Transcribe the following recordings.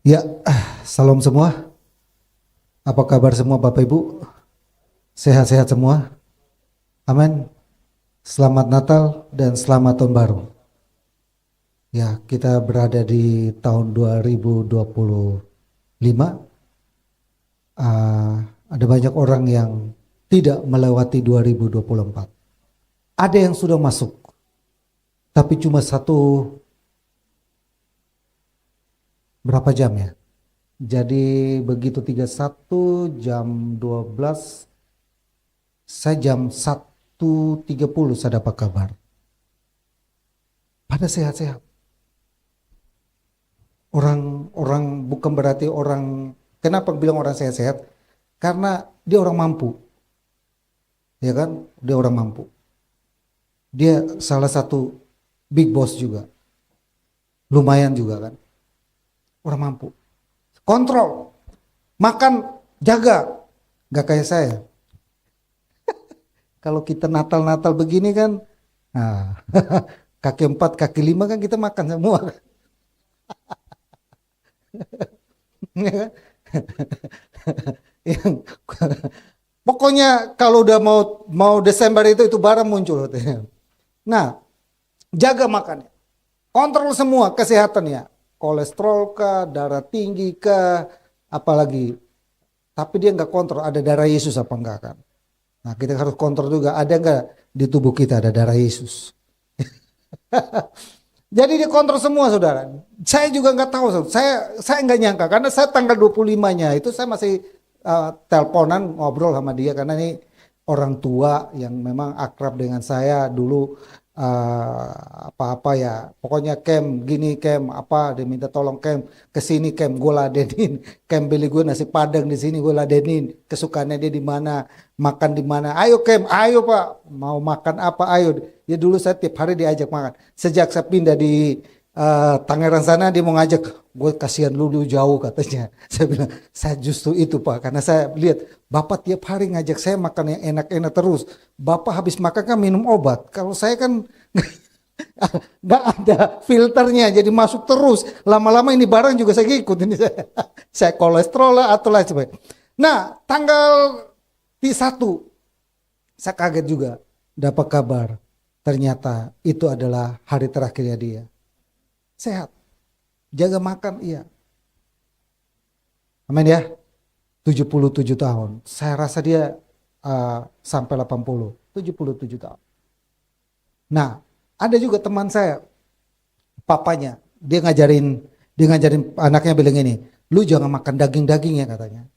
Ya, salam semua. Apa kabar semua Bapak Ibu? Sehat-sehat semua? Amin. Selamat Natal dan selamat Tahun Baru. Ya, kita berada di tahun 2025. Ada banyak orang yang tidak melewati 2024. Ada yang sudah masuk, tapi cuma berapa jam ya? Jadi begitu 31 jam 12, saya jam 1.30 saya dapat kabar. Pada sehat-sehat. Orang bukan berarti orang, kenapa bilang orang sehat-sehat? Karena dia orang mampu. Ya kan? Dia orang mampu. Dia salah satu big boss juga. Lumayan juga kan. Orang mampu. Kontrol. Makan, jaga. Gak kayak saya. Kalau kita Natal-Natal begini kan, nah, kaki 4, kaki 5 kan kita makan semua. Ya kan? Yang pokoknya kalau udah mau Desember itu barang muncul. Nah, jaga makannya. Kontrol semua kesehatannya. Kolesterol kah, darah tinggi kah, apalagi. Tapi dia nggak kontrol ada darah Yesus apa enggak kan. Nah, kita harus kontrol juga ada nggak di tubuh kita ada darah Yesus. Jadi dia kontrol semua saudara. Saya juga nggak tahu, saya nggak nyangka karena saya tanggal 25-nya itu saya masih teleponan ngobrol sama dia karena ini orang tua yang memang akrab dengan saya dulu apa-apa ya. Pokoknya Kem gini Kem apa dia minta tolong Kem kesini Kem gue ladenin Kem beli gue nasi padang di sini gue ladenin kesukaannya dia di mana makan di mana ayo Kem ayo Pak mau makan apa ayo. Ya dulu saya tiap hari diajak makan. Sejak saya pindah di Tangerang sana dia mau ngajak, gue kasihan lu jauh katanya. Saya bilang, saya justru itu Pak, karena saya lihat Bapak tiap hari ngajak saya makan yang enak-enak terus. Bapak habis makan kan minum obat. Kalau saya kan nggak ada filternya, jadi masuk terus. Lama-lama ini barang juga saya ikut ini saya kolesterol lah atau lain sebagainya. Nah, tanggal di 1 saya kaget juga dapat kabar. Ternyata itu adalah hari terakhirnya dia. Sehat. Jaga makan, iya. Amin ya. 77 tahun. Saya rasa dia sampai 80. 77 tahun. Nah, ada juga teman saya, papanya. Dia ngajarin anaknya bilang ini, lu jangan makan daging-daging ya katanya.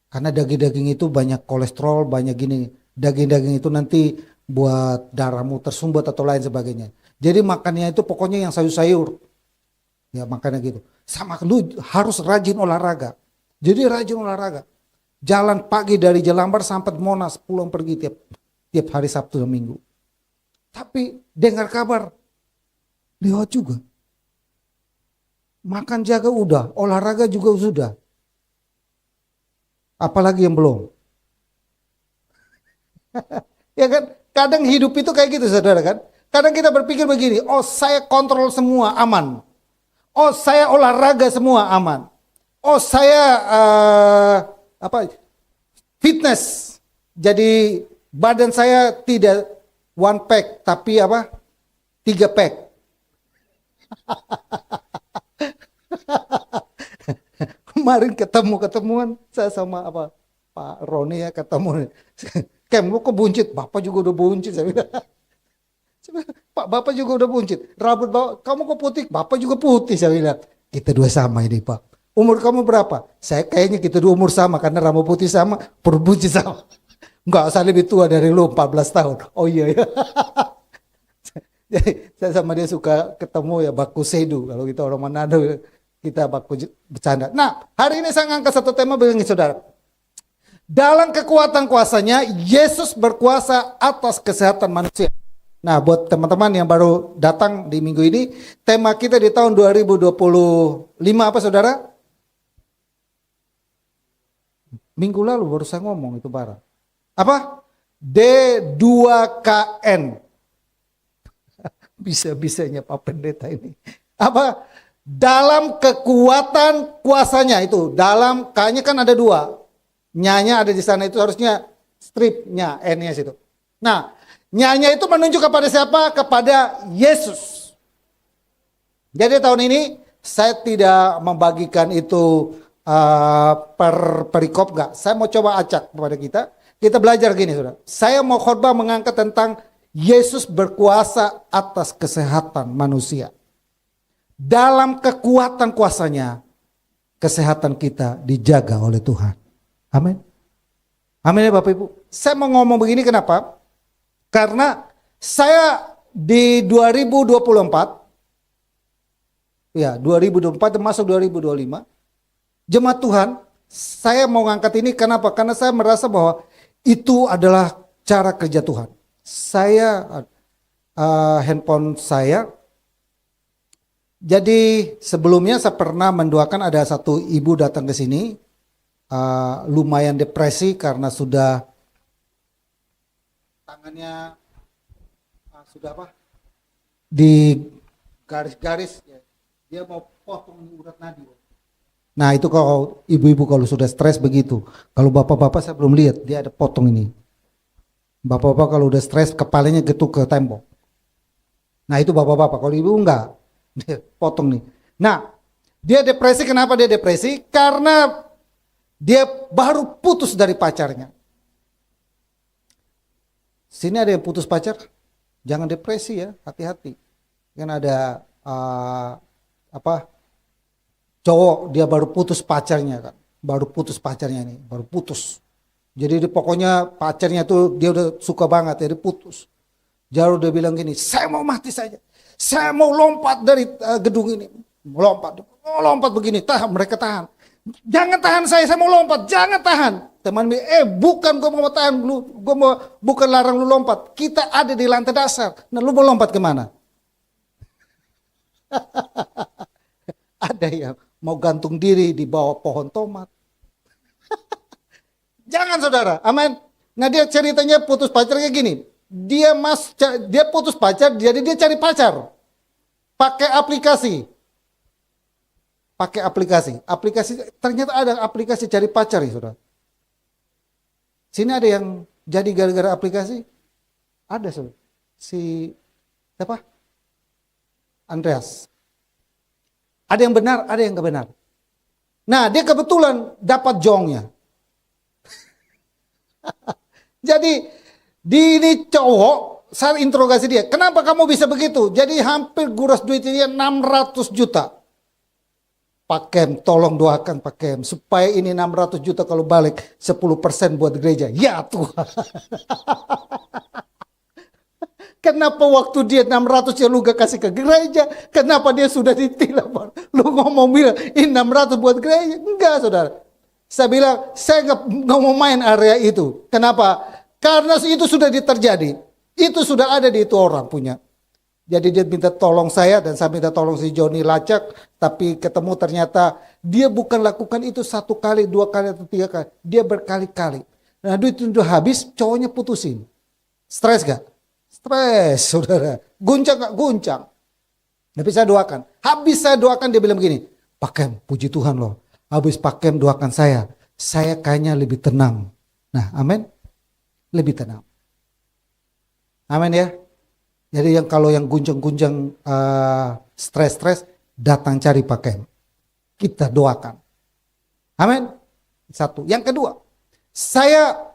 Karena daging-daging itu banyak kolesterol, banyak gini. Daging-daging itu nanti buat darahmu tersumbat atau lain sebagainya. Jadi makannya itu pokoknya yang sayur-sayur. Ya makannya gitu. Sama lu harus rajin olahraga. Jadi rajin olahraga. Jalan pagi dari Jelambar sampai Monas, pulang pergi tiap hari Sabtu dan Minggu. Tapi dengar kabar lewat juga. Makan jaga udah, olahraga juga sudah. Apalagi yang belum. Ya kan? Kadang hidup itu kayak gitu saudara kan. Kadang kita berpikir begini, oh saya kontrol semua aman. Oh saya olahraga semua aman. Oh saya fitness. Jadi badan saya tidak one pack tapi apa? 3 pack. Kemarin ketemuan saya sama Pak Roni ya ketemu. Kem lu kok buncit? Bapak juga udah buncit saya bilang. Pak Bapak juga udah buncit. Rambut Bapak, kamu kok putih? Bapak juga putih saya bilang. Kita dua sama ini Pak. Umur kamu berapa? Saya kayaknya kita dua umur sama karena rambut putih sama, perut buncit sama. Enggak, saya lebih tua dari lu 14 tahun. Oh iya ya. Jadi saya sama dia suka ketemu ya baku sedu. Kalau kita orang Manado kita baku bercanda. Nah hari ini saya ngangkat satu tema begini saudara. Dalam kekuatan kuasanya, Yesus berkuasa atas kesehatan manusia. Nah, buat teman-teman yang baru datang di minggu ini, tema kita di tahun 2025 apa saudara? Minggu lalu baru saya ngomong itu barang. Apa? D2KN. Bisa-bisanya Pak Pendeta ini. Apa? dalam kekuatan kuasanya itu. Dalam kayaknya kan ada dua. Nyanya ada di sana itu harusnya stripnya, N-nya situ. Nah, nyanya itu menunjuk kepada siapa? Kepada Yesus. Jadi tahun ini saya tidak membagikan itu per perikop gak. Saya mau coba acak kepada kita. Kita belajar gini saudara. Saya mau khotbah mengangkat tentang Yesus berkuasa atas kesehatan manusia. Dalam kekuatan kuasanya, kesehatan kita dijaga oleh Tuhan. Amin. Amin ya Bapak Ibu. Saya mau ngomong begini kenapa? Karena saya di 2024, ya 2024 masuk 2025, jemaat Tuhan, saya mau ngangkat ini kenapa? Karena saya merasa bahwa itu adalah cara kerja Tuhan. Saya, handphone saya, jadi sebelumnya saya pernah mendoakan ada satu ibu datang ke sini, lumayan depresi karena sudah tangannya sudah apa? Di garis-garis, ya. Dia mau potong urat nadi. Nah itu kalau ibu-ibu kalau sudah stres begitu. Kalau bapak-bapak saya belum lihat, dia ada potong ini. Bapak-bapak kalau udah stres kepalanya getuk ke tembok. Nah itu bapak-bapak, kalau ibu enggak, dia potong nih. Nah dia depresi, kenapa dia depresi? Karena dia baru putus dari pacarnya. Sini ada yang putus pacar, jangan depresi ya, hati-hati. Kan ada cowok dia baru putus pacarnya kan, baru putus pacarnya nih, baru putus. Jadi dia, pokoknya pacarnya tuh dia udah suka banget, jadi putus. Jaru udah bilang gini, saya mau mati saja, saya mau lompat dari gedung ini, mau lompat begini, tahan, mereka tahan. Jangan tahan saya mau lompat, jangan tahan. Teman bukan gue mau tahan lu, gue mau bukan larang lu lompat. Kita ada di lantai dasar. Nah lu mau lompat kemana? Ada yang mau gantung diri di bawah pohon tomat. Jangan saudara, amin. Nah dia ceritanya putus pacar kayak gini. Dia putus pacar, jadi dia cari pacar. Pakai aplikasi. Aplikasi ternyata ada aplikasi cari pacar ya saudara. Sini ada yang jadi gara-gara aplikasi? Ada saudara. Si siapa? Andreas. Ada yang benar, ada yang gak benar. Nah dia kebetulan dapat jongnya. Jadi di ini cowok, saya interogasi dia. Kenapa kamu bisa begitu? Jadi hampir guras duitnya 600 juta. Pak Kem, tolong doakan Pak Kem. Supaya ini 600 juta kalau balik 10% buat gereja. Ya Tuhan. Kenapa waktu dia 600 ya lu gak kasih ke gereja? Kenapa dia sudah ditilang? Lu ngomong bilang ini 600 buat gereja? Enggak saudara. Saya bilang saya gak mau main area itu. Kenapa? Karena itu sudah terjadi. Itu sudah ada di itu orang punya. Jadi dia minta tolong saya dan saya minta tolong si Joni lacak. Tapi ketemu ternyata dia bukan lakukan itu 1 kali, 2 kali atau 3 kali. Dia berkali-kali. Nah duit itu habis, cowoknya putusin. Stres gak? Stres saudara. Guncang gak? Guncang. Tapi saya doakan. Habis saya doakan dia bilang begini. Pak Kem, puji Tuhan loh. Habis Pak Kem doakan saya kayaknya lebih tenang. Nah amin. Lebih tenang. Amin ya. Jadi kalau yang guncang-guncang stres-stres datang cari Pak Kem. Kita doakan. Amin. 1. Yang kedua, saya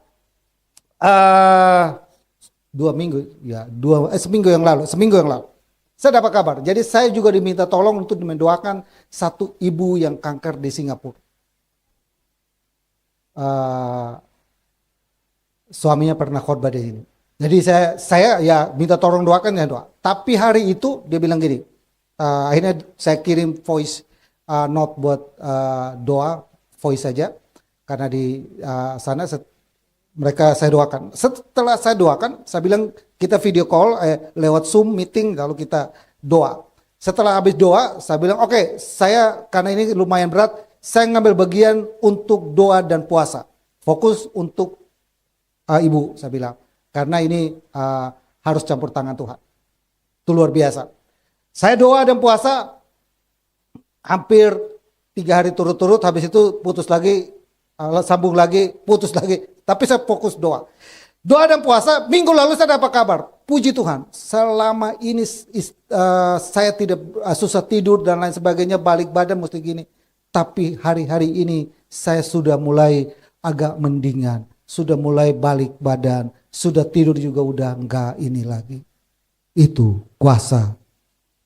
seminggu yang lalu, saya dapat kabar. Jadi saya juga diminta tolong untuk mendoakan satu ibu yang kanker di Singapura. Suaminya pernah khotbah di sini. Jadi saya ya minta tolong doakan ya doa. Tapi hari itu dia bilang gini. Akhirnya saya kirim voice note buat doa voice saja. Karena di sana mereka saya doakan. Setelah saya doakan, saya bilang kita video call lewat Zoom meeting kalau kita doa. Setelah habis doa, saya bilang oke, saya karena ini lumayan berat, saya ngambil bagian untuk doa dan puasa. Fokus untuk ibu, saya bilang. Karena ini harus campur tangan Tuhan. Itu luar biasa. Saya doa dan puasa, hampir 3 hari turut-turut, habis itu putus lagi, sambung lagi, putus lagi. Tapi saya fokus doa. Doa dan puasa, minggu lalu saya dapat kabar. Puji Tuhan, selama ini saya tidak susah tidur dan lain sebagainya, balik badan mesti gini. Tapi hari-hari ini saya sudah mulai agak mendingan, sudah mulai balik badan, sudah tidur juga udah enggak ini lagi. Itu kuasa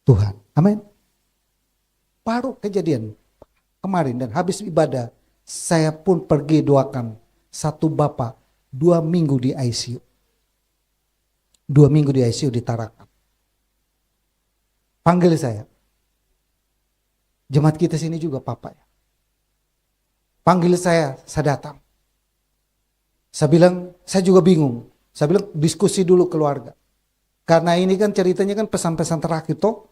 Tuhan. Amin. Baru kejadian kemarin dan habis ibadah, saya pun pergi doakan satu bapak 2 minggu di ICU. 2 minggu di ICU di Tarakan. Panggil saya. Jemaat kita sini juga papa ya. Panggil saya datang. Saya bilang, saya juga bingung. Saya bilang diskusi dulu keluarga. Karena ini kan ceritanya kan pesan-pesan terakhir toh.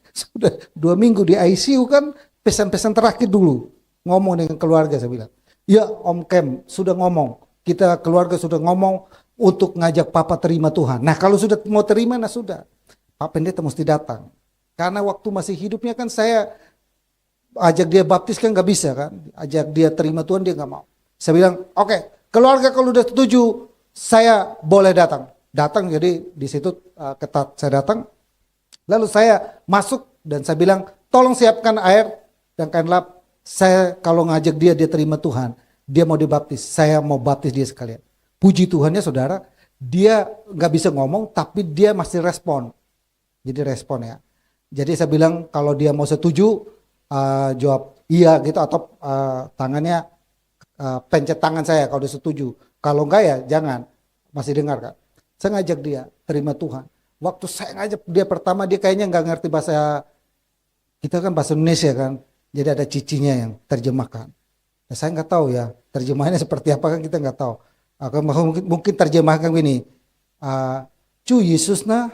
Sudah 2 minggu di ICU kan pesan-pesan terakhir dulu. Ngomong dengan keluarga saya bilang. Ya Om Kem sudah ngomong. Kita keluarga sudah ngomong untuk ngajak Papa terima Tuhan. Nah kalau sudah mau terima, nah sudah. Pak Pendeta mesti datang. Karena waktu masih hidupnya kan saya ajak dia baptis kan gak bisa kan. Ajak dia terima Tuhan dia gak mau. Saya bilang oke, keluarga kalau udah setuju saya boleh datang. Datang jadi di situ ketat saya datang. Lalu saya masuk dan saya bilang tolong siapkan air dan kain lap. Saya kalau ngajak dia terima Tuhan. Dia mau dibaptis, saya mau baptis dia sekalian. Puji Tuhannya saudara, dia nggak bisa ngomong tapi dia masih respon. Jadi respon ya. Jadi saya bilang kalau dia mau setuju, jawab iya gitu atau tangannya pencet tangan saya kalau dia setuju. Kalau enggak ya jangan, masih dengar kan. Saya ngajak dia terima Tuhan. Waktu saya ngajak dia pertama dia kayaknya nggak ngerti bahasa, kita kan bahasa Indonesia kan. Jadi ada cicinya yang terjemahkan. Nah, saya nggak tahu ya terjemahannya seperti apa kan kita nggak tahu. Mungkin terjemahkan gini, cu Yesus nah,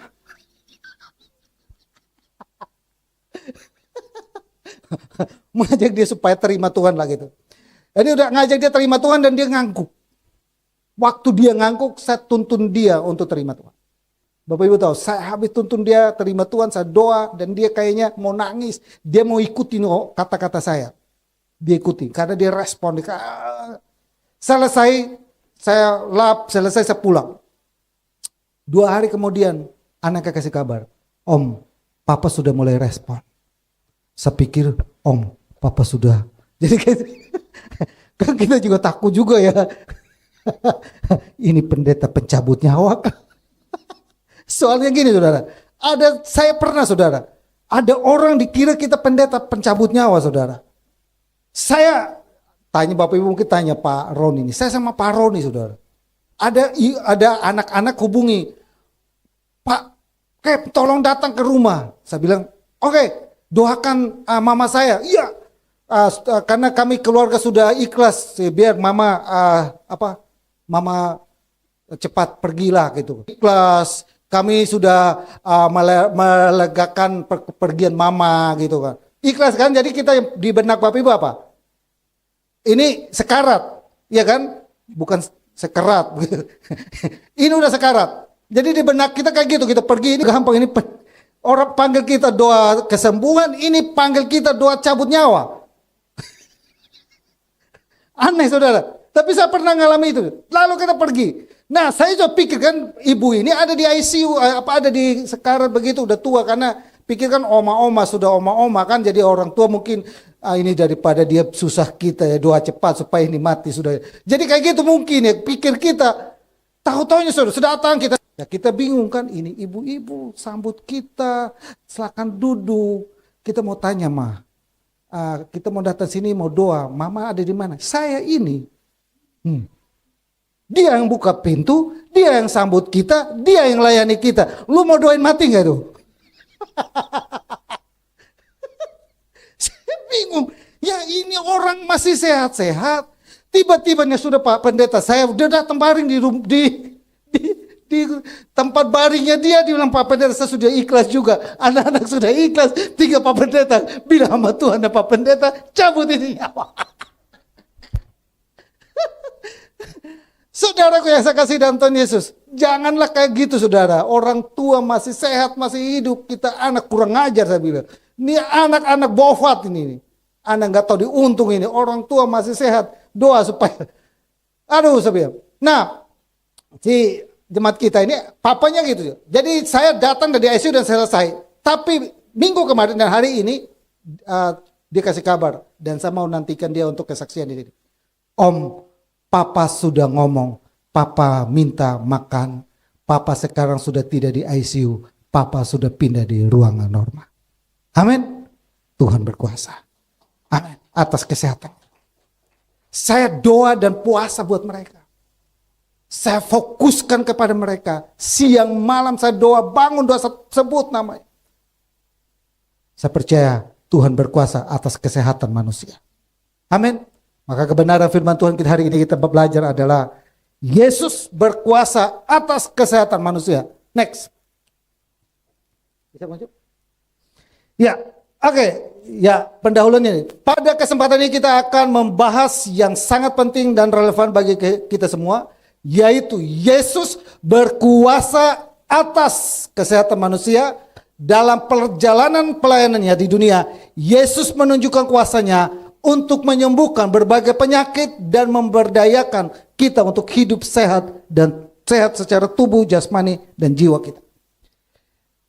mengajak dia supaya terima Tuhan lah gitu. Jadi udah ngajak dia terima Tuhan dan dia ngangguk. Waktu dia ngangguk, saya tuntun dia untuk terima Tuhan. Bapak Ibu tahu, saya habis tuntun dia terima Tuhan, saya doa dan dia kayaknya mau nangis. Dia mau ikutin kata-kata saya. Dia ikuti karena dia respon. Selesai saya lap, selesai saya pulang. 2 hari kemudian anaknya kasih kabar, Om, Papa sudah mulai respon. Saya pikir, Om, Papa sudah. Jadi kan kita juga takut juga ya. Ini pendeta pencabut nyawa. Soalnya gini saudara, saya pernah saudara, ada orang dikira kita pendeta pencabut nyawa saudara. Saya tanya Bapak Ibu, mungkin tanya Pak Roni ini. Saya sama Pak Roni saudara. Ada anak-anak hubungi, Pak, tolong datang ke rumah. Saya bilang, oke, doakan mama saya. Iya, karena kami keluarga sudah ikhlas, biar mama mama cepat pergilah gitu. Ikhlas, kami sudah melegakan pergian mama gitu kan. Ikhlas kan, jadi kita di benak Bapak Ibu apa? Ini sekarat, ya kan? Bukan sekarat. Ini udah sekarat. Jadi di benak kita kayak gitu, kita pergi ini gampang, ini orang panggil kita doa kesembuhan, ini panggil kita doa cabut nyawa. Aneh saudara, tapi saya pernah ngalami itu. Lalu kita pergi. Nah saya juga pikir kan ibu ini ada di ICU, ada di sekarat begitu, udah tua karena pikirkan oma-oma sudah oma-oma kan, jadi orang tua mungkin ini daripada dia susah kita ya doa cepat supaya ini mati sudah. Jadi kayak gitu mungkin ya pikir kita. Tahu-tahunya sudah datang kita. Ya kita bingung kan, ini ibu-ibu sambut kita, silakan duduk. Kita mau tanya mah, kita mau datang sini mau doa, mama ada di mana? Saya ini. Dia yang buka pintu, dia yang sambut kita, dia yang layani kita. Lu mau doain mati nggak tuh? Saya bingung. Ya ini orang masih sehat-sehat. Tiba-tibanya sudah Pak Pendeta, saya udah datang baring di tempat baringnya dia bilang Pak Pendeta saya sudah ikhlas juga. Anak-anak sudah ikhlas. 3 Pak Pendeta bilang sama Tuhan dan Pak Pendeta cabut ini nyawa. Saudaraku yang saya kasih dalam Tuhan Yesus, janganlah kayak gitu saudara. Orang tua masih sehat, masih hidup, kita anak kurang ajar saya bilang. Ini anak-anak bofat ini. Anak nggak tahu diuntung ini. Orang tua masih sehat. Doa supaya. Aduh, saya. Nah, si jemaat kita ini papanya gitu. Jadi saya datang dari ICU dan selesai. Tapi minggu kemarin dan hari ini dia kasih kabar. Dan saya mau nantikan dia untuk kesaksian di sini. Om, papa sudah ngomong. Papa minta makan. Papa sekarang sudah tidak di ICU. Papa sudah pindah di ruangan normal. Amin. Tuhan berkuasa. Amin. Atas kesehatan. Saya doa dan puasa buat mereka. Saya fokuskan kepada mereka. Siang malam saya doa, bangun doa, sebut namanya. Saya percaya Tuhan berkuasa atas kesehatan manusia. Amin. Maka kebenaran firman Tuhan kita hari ini kita belajar adalah Yesus berkuasa atas kesehatan manusia. Next. Bisa maju? Ya, oke. Ya, pendahuluannya ini. Pada kesempatan ini kita akan membahas yang sangat penting dan relevan bagi kita semua, yaitu Yesus berkuasa atas kesehatan manusia. Dalam perjalanan pelayanannya di dunia, Yesus menunjukkan kuasanya untuk menyembuhkan berbagai penyakit dan memberdayakan kita untuk hidup sehat dan sehat secara tubuh, jasmani, dan jiwa kita.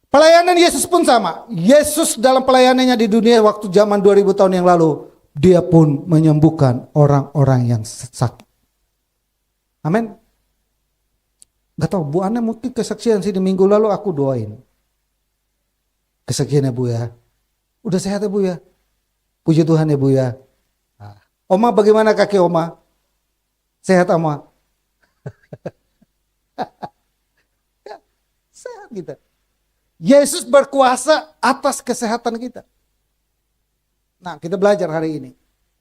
Pelayanan Yesus pun sama. Yesus dalam pelayanannya di dunia waktu zaman 2000 tahun yang lalu, dia pun menyembuhkan orang-orang yang sakit. Amin. Gak tahu, Bu Ana mungkin kesaksian sih di minggu lalu aku doain. Kesaksiannya Bu ya. Udah sehat ya Bu ya. Puji Tuhan ya Bu ya. Nah, Oma bagaimana kaki Oma? Sehat Oma? Sehat kita. Yesus berkuasa atas kesehatan kita. Nah, kita belajar hari ini.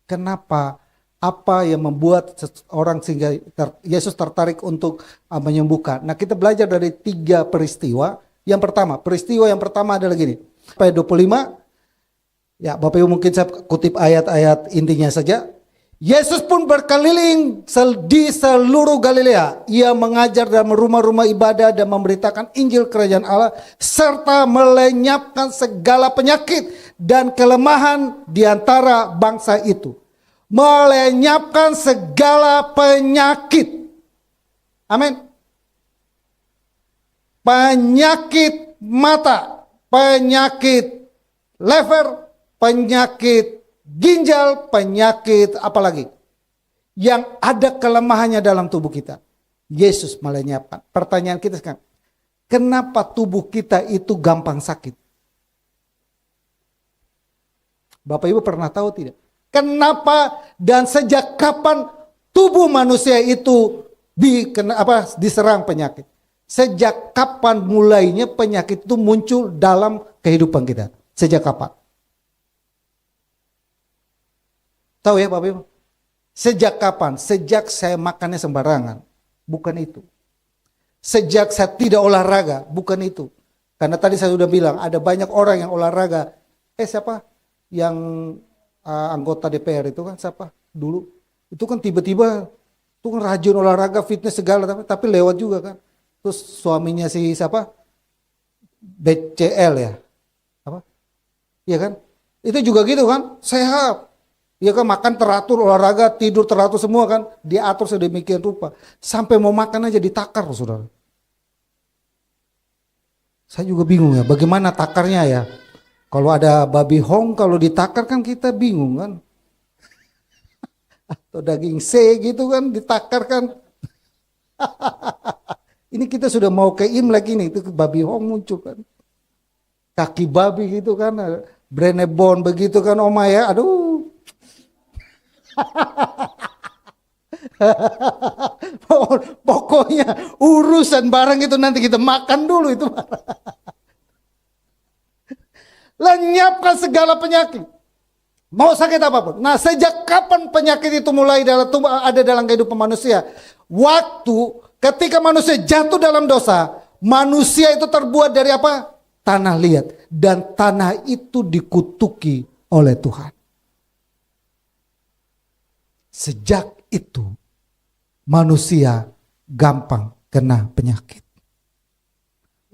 Kenapa, apa yang membuat orang sehingga Yesus tertarik untuk menyembuhkan. Nah, kita belajar dari 3 peristiwa. Yang pertama, peristiwa yang pertama adalah gini. Ayat 25. Ya, Bapak Ibu mungkin saya kutip ayat-ayat intinya saja. Yesus pun berkeliling di seluruh Galilea. Ia mengajar dalam rumah-rumah ibadah dan memberitakan Injil Kerajaan Allah serta melenyapkan segala penyakit dan kelemahan di antara bangsa itu. Melenyapkan segala penyakit. Amin. Penyakit mata, penyakit lever, penyakit ginjal, penyakit apalagi yang ada kelemahannya dalam tubuh kita. Yesus melenyapkan. Pertanyaan kita sekarang, kenapa tubuh kita itu gampang sakit? Bapak Ibu pernah tahu tidak? Kenapa dan sejak kapan tubuh manusia itu diserang penyakit? Sejak kapan mulainya penyakit itu muncul dalam kehidupan kita? Sejak kapan? Tahu ya Bapak Ibu? Sejak kapan? Sejak saya makannya sembarangan. Bukan itu. Sejak saya tidak olahraga. Bukan itu. Karena tadi saya sudah bilang ada banyak orang yang olahraga. Siapa? Yang anggota DPR itu kan siapa? Dulu. Itu kan tiba-tiba itu kan rajin olahraga, fitness segala. Tapi lewat juga kan. Terus suaminya si siapa? BCL ya? Apa? Iya kan? Itu juga gitu kan? Sehat. Iya kan, makan teratur, olahraga, tidur teratur semua kan. Diatur sedemikian rupa. Sampai mau makan aja ditakar saudara. Saya juga bingung ya, bagaimana takarnya ya. Kalau ada babi hong, kalau ditakar kan kita bingung kan. Atau daging C gitu kan, ditakar kan. Ini kita sudah mau ke Imlek ini, itu babi hong muncul kan. Kaki babi gitu kan, brenebon begitu kan Oma ya, aduh. Pokoknya urusan barang itu nanti kita makan dulu itu. Lenyapkan segala penyakit. Mau sakit apapun. Nah, sejak kapan penyakit itu mulai ada dalam kehidupan manusia? Waktu ketika manusia jatuh dalam dosa, manusia itu terbuat dari apa? Tanah liat. Dan tanah itu dikutuki oleh Tuhan. Sejak itu manusia gampang kena penyakit.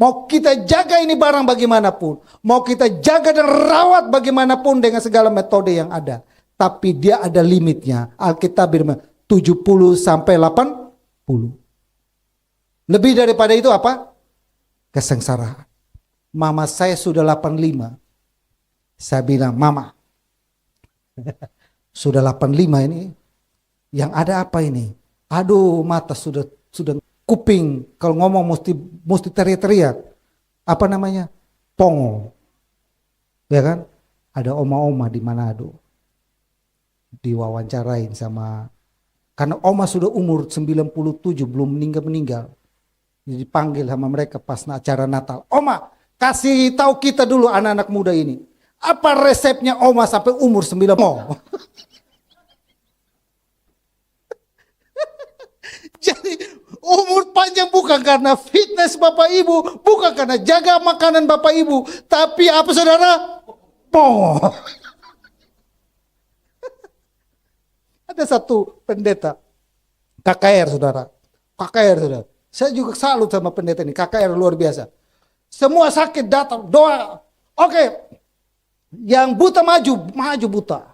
Mau kita jaga ini barang bagaimanapun. Mau kita jaga dan rawat bagaimanapun dengan segala metode yang ada. Tapi dia ada limitnya. Alkitab bilang 70 sampai 80. Lebih daripada itu apa? Kesengsaraan. Mama saya sudah 85. Saya bilang, Mama, sudah 85 ini. Yang ada apa ini? Aduh, mata sudah kuping, kalau ngomong mesti teriak-teriak. Apa namanya? Pongo. Ya kan? Ada oma-oma di Manado. Diwawancarain sama, karena oma sudah umur 97 belum meninggal. Jadi dipanggil sama mereka pas acara Natal. Oma, kasih tahu kita dulu anak-anak muda ini. Apa resepnya oma sampai umur 90? Jadi umur panjang bukan karena fitness Bapak Ibu, bukan karena jaga makanan Bapak Ibu, tapi apa saudara? Pongo. Ada satu pendeta KKR saudara. KKR saudara. Saya juga salut sama pendeta ini, KKR luar biasa. Semua sakit datang, doa. Oke. Yang buta maju buta.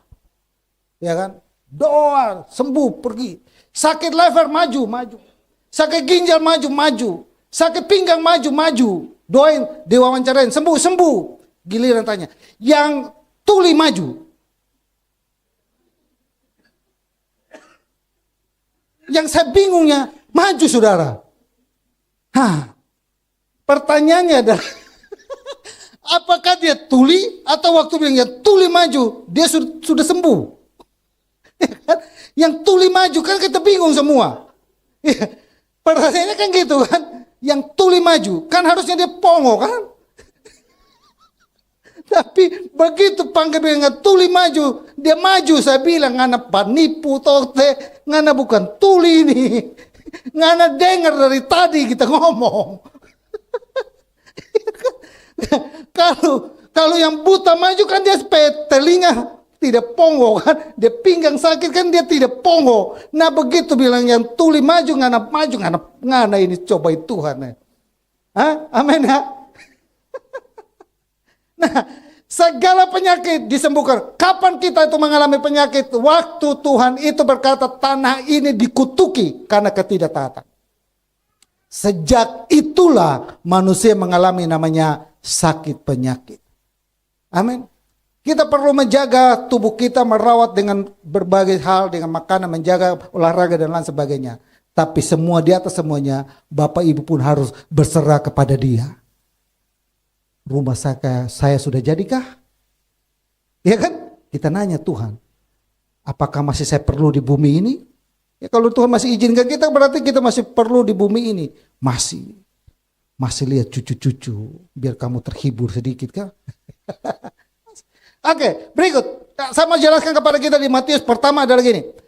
Ya kan? Doa, sembuh, pergi. Sakit lever maju. Sakit ginjal maju. Sakit pinggang maju. Doain, diwawancarain, sembuh. Giliran tanya, yang tuli maju. Yang saya bingungnya, maju saudara. Pertanyaannya adalah, apakah dia tuli atau waktu bilang yang tuli maju, dia sudah sembuh? Yang tuli maju kan kita bingung semua. Pertanyaannya kan gitu kan. Yang tuli maju kan harusnya dia pongo kan. Tapi begitu panggil dengan tuli maju, dia maju. Saya bilang ngana panipu tote, ngana bukan tuli ini. Ngana dengar dari tadi kita ngomong. Kalau yang buta maju kan dia telinga tidak pongo kan, dia pinggang sakit kan dia tidak pongo. Nah begitu bilang yang tuli maju, ngana ini cobai Tuhan. Amin ya. Nah segala penyakit disembuhkan. Kapan kita itu mengalami penyakit? Waktu Tuhan itu berkata tanah ini dikutuki karena ketidaktaatan. Sejak itulah manusia mengalami namanya sakit penyakit. Amin. Kita perlu menjaga tubuh kita, merawat dengan berbagai hal, dengan makanan, menjaga olahraga dan lain sebagainya. Tapi semua di atas semuanya, Bapak Ibu pun harus berserah kepada Dia. Rumah saya sudah jadikah? Ya kan? Kita nanya Tuhan, apakah masih saya perlu di bumi ini? Ya kalau Tuhan masih izinkan kita, berarti kita masih perlu di bumi ini. Masih lihat cucu-cucu, biar kamu terhibur sedikit kah? Oke, berikut. Saya mau jelaskan kepada kita di Matius. Pertama adalah gini.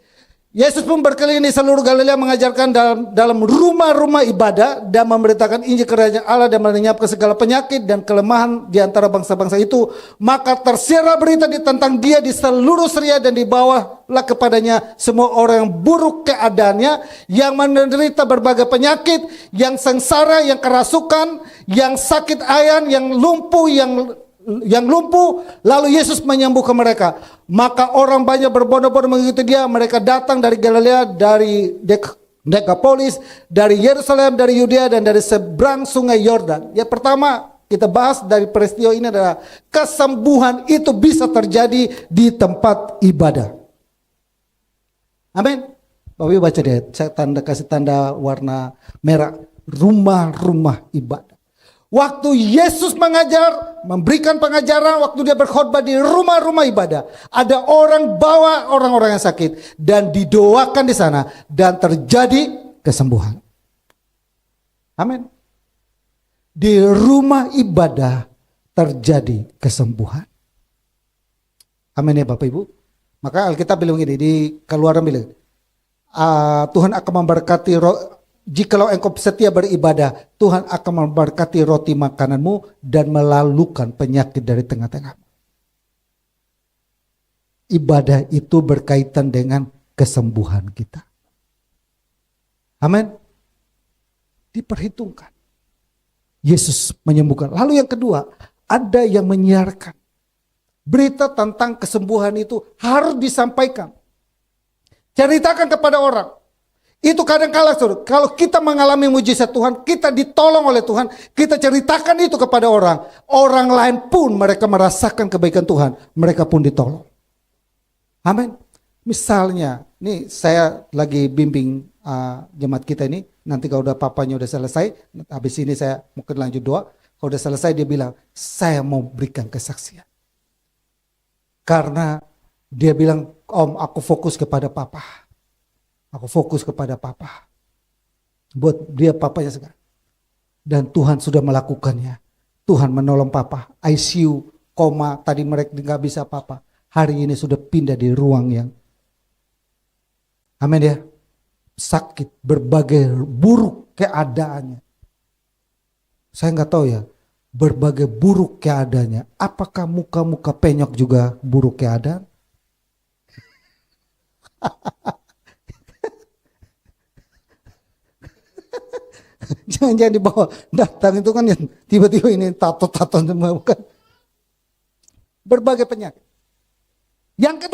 Yesus pun berkeliling di seluruh Galilea mengajarkan dalam rumah-rumah ibadah dan memberitakan Injil Kerajaan Allah dan melenyapkan segala penyakit dan kelemahan di antara bangsa-bangsa itu. Maka tersiarlah berita tentang Dia di seluruh Syria dan dibawalah kepadanya semua orang yang buruk keadaannya, yang menderita berbagai penyakit, yang sengsara, yang kerasukan, yang sakit ayan, yang lumpuh, lalu Yesus menyembuhkan mereka. Maka orang banyak berbondong-bondong mengikuti Dia. Mereka datang dari Galilea, dari Dekapolis, dari Yerusalem, dari Yudea dan dari seberang sungai Yordan. Yang pertama kita bahas dari peristiwa ini adalah kesembuhan itu bisa terjadi di tempat ibadah. Amin. Bapak Ibu baca deh, saya kasih tanda warna merah, rumah-rumah ibadah. Waktu Yesus mengajar, memberikan pengajaran, waktu Dia berkhotbah di rumah-rumah ibadah, ada orang bawa orang-orang yang sakit dan didoakan di sana dan terjadi kesembuhan. Amin. Di rumah ibadah terjadi kesembuhan. Amin ya Bapak Ibu. Maka Alkitab bilang ini di Keluaran bilang, Tuhan akan memberkati jikalau engkau setia beribadah, Tuhan akan memberkati roti makananmu dan melalukan penyakit dari tengah-tengahmu. Ibadah itu berkaitan dengan kesembuhan kita. Amin. Diperhitungkan. Yesus menyembuhkan. Lalu yang kedua, ada yang menyiarkan. Berita tentang kesembuhan itu harus disampaikan. Ceritakan kepada orang. Itu kadang-kala kalau kita mengalami mujizat Tuhan, kita ditolong oleh Tuhan, kita ceritakan itu kepada orang. Orang lain pun mereka merasakan kebaikan Tuhan, mereka pun ditolong. Amin. Misalnya, nih saya lagi bimbing jemaat kita ini, nanti kalau udah papanya udah selesai, habis ini saya mungkin lanjut doa. Kalau udah selesai dia bilang, saya mau berikan kesaksian. Karena dia bilang, Om, aku fokus kepada papa. Aku fokus kepada papa. Buat dia papanya sekarang. Dan Tuhan sudah melakukannya. Tuhan menolong papa. ICU, koma, tadi mereka nggak bisa papa. Hari ini sudah pindah di ruang yang, amin ya, sakit, berbagai buruk keadaannya. Saya nggak tahu ya, berbagai buruk keadaannya. Apakah muka-muka penyok juga buruk keadaan? Jangan-jangan dibawa datang itu kan yang tiba-tiba ini tato-tato semua, bukan? Berbagai penyakit. Yang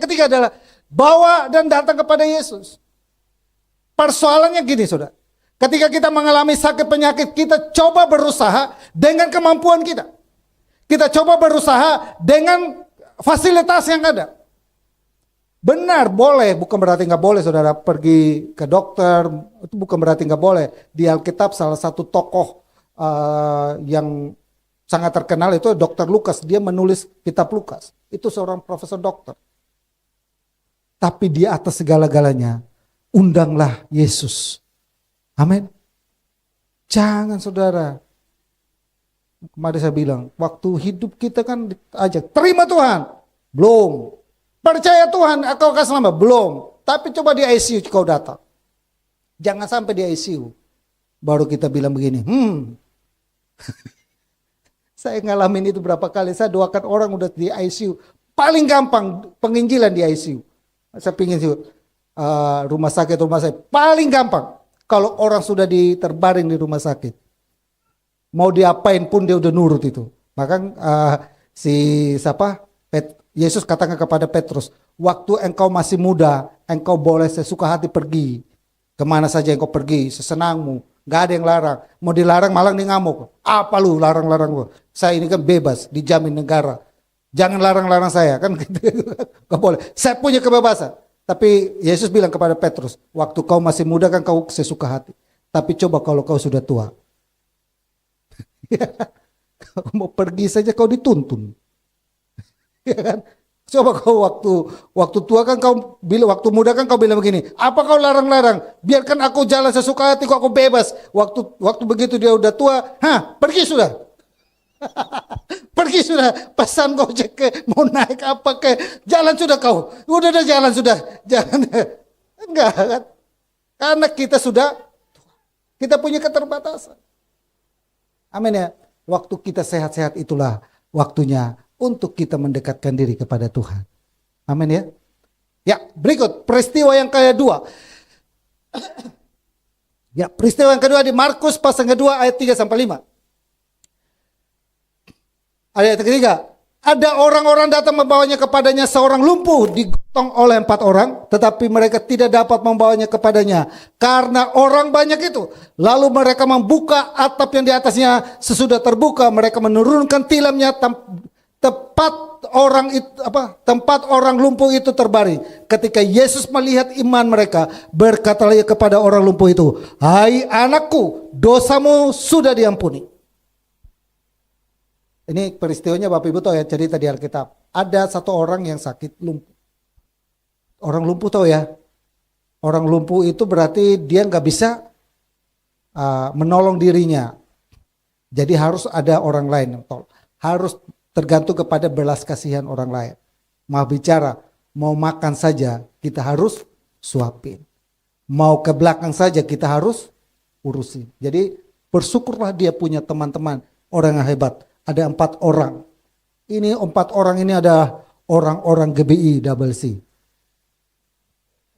ketiga adalah bawa dan datang kepada Yesus. Persoalannya gini, saudara. Ketika kita mengalami sakit penyakit, kita coba berusaha dengan kemampuan kita. Kita coba berusaha dengan fasilitas yang ada. Benar, boleh, bukan berarti nggak boleh saudara pergi ke dokter, itu bukan berarti nggak boleh. Di Alkitab salah satu tokoh yang sangat terkenal itu Dr. Lukas, dia menulis kitab Lukas. Itu seorang profesor dokter. Tapi di atas segala-galanya, undanglah Yesus. Amin. Jangan saudara. Kemarin saya bilang, waktu hidup kita kan ajak, terima Tuhan. Belum. Percaya Tuhan, kau akan selamat. Belum. Tapi coba di ICU kau datang. Jangan sampai di ICU. Baru kita bilang begini, saya ngalamin itu berapa kali. Saya doakan orang udah di ICU. Paling gampang penginjilan di ICU. Saya pingin rumah sakit paling gampang. Kalau orang sudah terbaring di rumah sakit. Mau diapain pun dia udah nurut itu. Bahkan Yesus katakan kepada Petrus, waktu engkau masih muda, engkau boleh sesuka hati pergi. Kemana saja engkau pergi, sesenangmu. Gak ada yang larang. Mau dilarang malah dia ngamuk. Apa lu larang-larang lu? Saya ini kan bebas, dijamin negara. Jangan larang-larang saya. Kan gak boleh. Saya punya kebebasan. Tapi Yesus bilang kepada Petrus, waktu kau masih muda kan kau sesuka hati. Tapi coba kalau kau sudah tua. Kau mau pergi saja kau dituntun. Ya kan? Coba kau waktu tua kan kau bilang, waktu muda kan kau bilang begini, apa kau larang-larang? Biarkan aku jalan sesuka hati, aku bebas. Waktu begitu dia udah tua, pergi sudah. Pergi sudah, pesan gojek ke, mau naik apa ke, jalan sudah kau. Udah jalan sudah. Jangan. Enggak kan? Karena kita punya keterbatasan. Amin ya. Waktu kita sehat-sehat itulah waktunya untuk kita mendekatkan diri kepada Tuhan. Amin ya. Ya, berikut peristiwa yang kedua. Ya, peristiwa yang kedua di Markus pasal kedua ayat 3 sampai 5. Ayat ketiga, ada orang-orang datang membawanya kepadanya, seorang lumpuh digotong oleh 4 orang, tetapi mereka tidak dapat membawanya kepadanya karena orang banyak itu. Lalu mereka membuka atap yang di atasnya, sesudah terbuka mereka menurunkan tilamnya tempat orang lumpuh itu terbaring. Ketika Yesus melihat iman mereka, berkatalah ia kepada orang lumpuh itu, "Hai anakku, dosamu sudah diampuni." Ini peristiwanya Bapak Ibu tahu ya, cerita di Alkitab. Ada satu orang yang sakit lumpuh. Orang lumpuh tahu ya. Orang lumpuh itu berarti dia nggak bisa menolong dirinya. Jadi harus ada orang lain yang tolong. Harus tergantung kepada belas kasihan orang lain. Mau bicara, mau makan saja kita harus suapin. Mau ke belakang saja kita harus urusin. Jadi bersyukurlah dia punya teman-teman, orang yang hebat. Ada 4 orang. Ini 4 orang ini ada orang-orang GBI double C.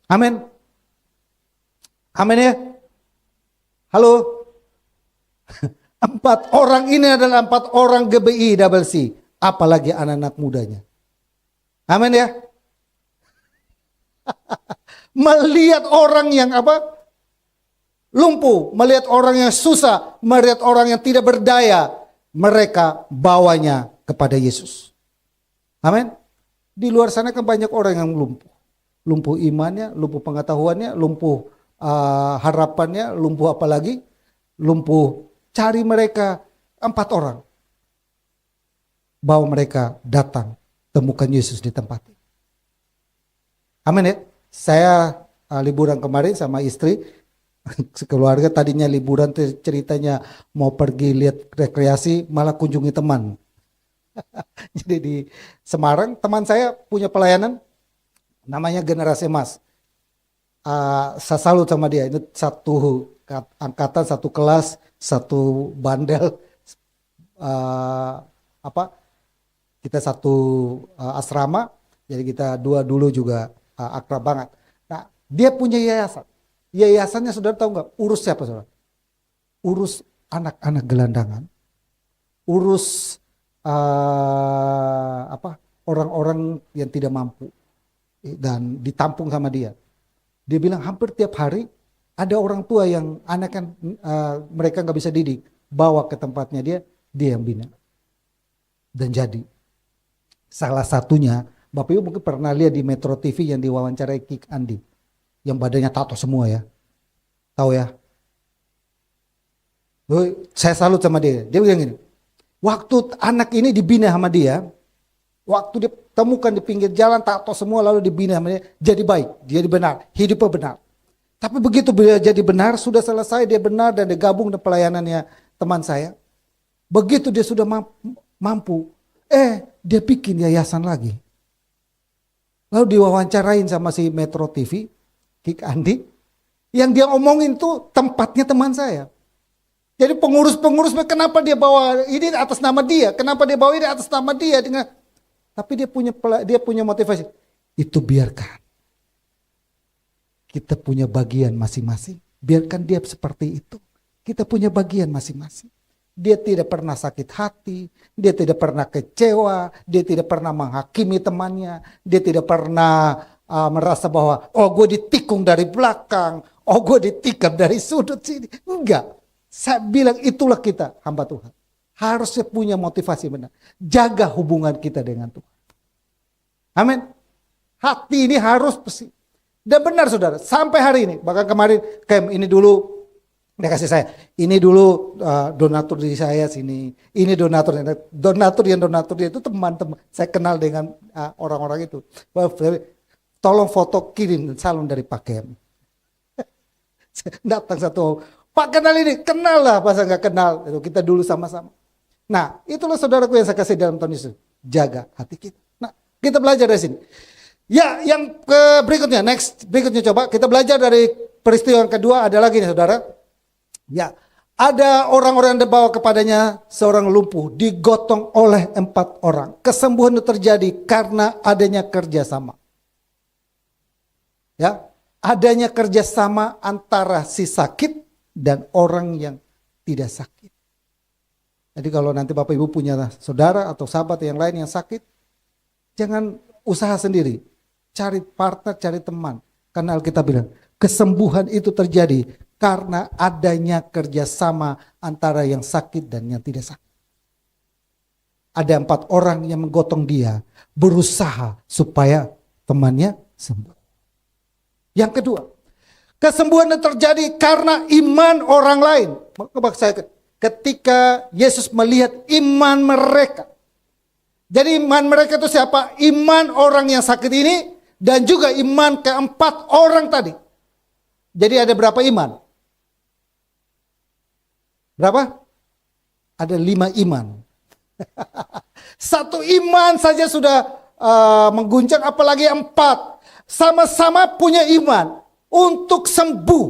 Amin. Amin ya. Halo. Empat orang ini adalah 4 orang GBI double C. Apalagi anak-anak mudanya. Amin ya. Melihat orang yang lumpuh, melihat orang yang susah, melihat orang yang tidak berdaya, mereka bawanya kepada Yesus. Amin. Di luar sana kan banyak orang yang lumpuh. Lumpuh imannya, lumpuh pengetahuannya, lumpuh harapannya, lumpuh apalagi? Lumpuh. Cari mereka 4 orang. Bawa mereka datang, temukan Yesus di tempat ini. Amin ya. Saya liburan kemarin sama istri, sekeluarga tadinya liburan ceritanya mau pergi lihat rekreasi, malah kunjungi teman. Jadi di Semarang teman saya punya pelayanan namanya Generasi Emas. Saya salut sama dia, itu satu angkatan, satu kelas, satu bandel, kita satu asrama, jadi kita dua dulu juga akrab banget. Nah, dia punya yayasan. Yayasannya saudara tahu nggak? Urus siapa saudara? Urus anak-anak gelandangan, urus orang-orang yang tidak mampu dan ditampung sama dia. Dia bilang hampir tiap hari ada orang tua yang anak kan mereka nggak bisa didik, bawa ke tempatnya dia yang bina. Dan jadi salah satunya, Bapak Ibu mungkin pernah lihat di Metro TV yang diwawancarai Kik Andi, yang badannya tato semua ya, tahu ya? Saya salut sama dia. Dia bilang gini, waktu anak ini dibina sama dia, waktu dia temukan di pinggir jalan tato semua lalu dibina sama dia, jadi baik, jadi benar, hidupnya benar. Tapi begitu dia jadi benar, sudah selesai dia benar dan dia gabung dengan pelayanannya teman saya. Begitu dia sudah mampu, dia bikin yayasan lagi. Lalu diwawancarain sama si Metro TV, Kik Andi, yang dia omongin tuh tempatnya teman saya. Jadi pengurus-pengurusnya kenapa dia bawa ini atas nama dia, kenapa dia bawa ini atas nama dia, tapi dia punya motivasi. Itu biarkan. Kita punya bagian masing-masing. Biarkan dia seperti itu. Kita punya bagian masing-masing. Dia tidak pernah sakit hati, dia tidak pernah kecewa, dia tidak pernah menghakimi temannya, dia tidak pernah merasa bahwa gue ditikung dari belakang, gue ditikam dari sudut sini. Enggak. Saya bilang itulah kita hamba Tuhan. Harusnya punya motivasi benar. Jaga hubungan kita dengan Tuhan. Amin. Hati ini harus bersih. Dan benar saudara, sampai hari ini, bahkan kemarin ini dulu dia kasih saya, ini dulu donatur di saya sini, ini donatur dia itu teman-teman, saya kenal dengan orang-orang itu. Tolong foto kirim salon dari Pak Kem. Datang satu, Pak kenal ini, kenal lah, masa nggak kenal, itu kita dulu sama-sama. Nah itulah saudaraku yang saya kasih dalam tahun Yesus, jaga hati kita. Nah kita belajar dari sini. Ya, yang berikutnya, berikutnya coba kita belajar dari peristiwa yang kedua, ada lagi nih saudara. Ya, ada orang-orang yang dibawa kepadanya seorang lumpuh, digotong oleh 4 orang. Kesembuhan itu terjadi karena adanya kerjasama. Ya, adanya kerjasama antara si sakit dan orang yang tidak sakit. Jadi kalau nanti Bapak Ibu punya saudara atau sahabat yang lain yang sakit, jangan usaha sendiri. Cari partner, cari teman. Karena Alkitab bilang, kesembuhan itu terjadi karena adanya kerjasama antara yang sakit dan yang tidak sakit. Ada 4 orang yang menggotong dia, berusaha supaya temannya sembuh. Yang kedua, kesembuhan itu terjadi karena iman orang lain. Ketika Yesus melihat iman mereka. Jadi iman mereka itu siapa? Iman orang yang sakit ini. Dan juga iman ke-4 orang tadi. Jadi ada berapa iman? Berapa? Ada 5 iman. Satu iman saja sudah mengguncang, apalagi 4. Sama-sama punya iman untuk sembuh.